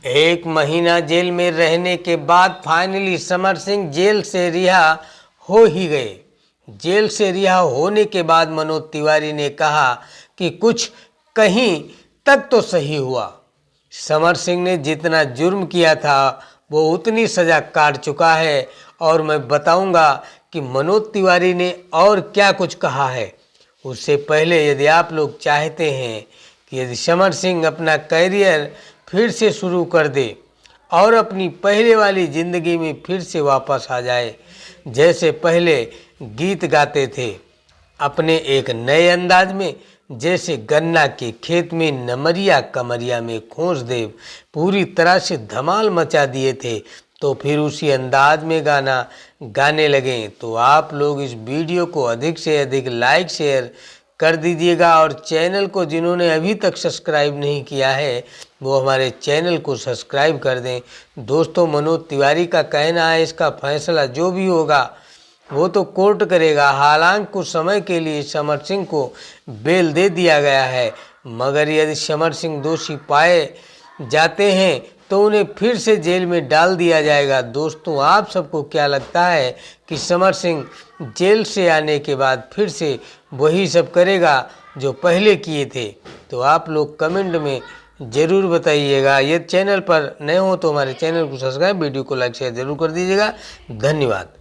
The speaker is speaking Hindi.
एक महीना जेल में रहने के बाद फाइनली समर सिंह जेल से रिहा हो ही गए। जेल से रिहा होने के बाद मनोज तिवारी ने कहा कि कुछ कहीं तक तो सही हुआ। समर सिंह ने जितना जुर्म किया था वो उतनी सज़ा काट चुका है और मैं बताऊंगा कि मनोज तिवारी ने और क्या कुछ कहा है। उससे पहले यदि आप लोग चाहते हैं कि यदि समर सिंह अपना करियर फिर से शुरू कर दे और अपनी पहले वाली ज़िंदगी में फिर से वापस आ जाए, जैसे पहले गीत गाते थे अपने एक नए अंदाज में, जैसे गन्ना के खेत में नमरिया कमरिया में खोज देव पूरी तरह से धमाल मचा दिए थे, तो फिर उसी अंदाज में गाना गाने लगे। तो आप लोग इस वीडियो को अधिक से अधिक लाइक शेयर कर दीजिएगा और चैनल को जिन्होंने अभी तक सब्सक्राइब नहीं किया है वो हमारे चैनल को सब्सक्राइब कर दें। दोस्तों, मनोज तिवारी का कहना है इसका फैसला जो भी होगा वो तो कोर्ट करेगा। हालांकि कुछ समय के लिए समर सिंह को बेल दे दिया गया है, मगर यदि समर सिंह दोषी पाए जाते हैं तो उन्हें फिर से जेल में डाल दिया जाएगा। दोस्तों, आप सबको क्या लगता है कि समर सिंह जेल से आने के बाद फिर से वही सब करेगा जो पहले किए थे? तो आप लोग कमेंट में ज़रूर बताइएगा। ये चैनल पर नए हो तो हमारे चैनल को सब्सक्राइब, वीडियो को लाइक शेयर जरूर कर दीजिएगा। धन्यवाद।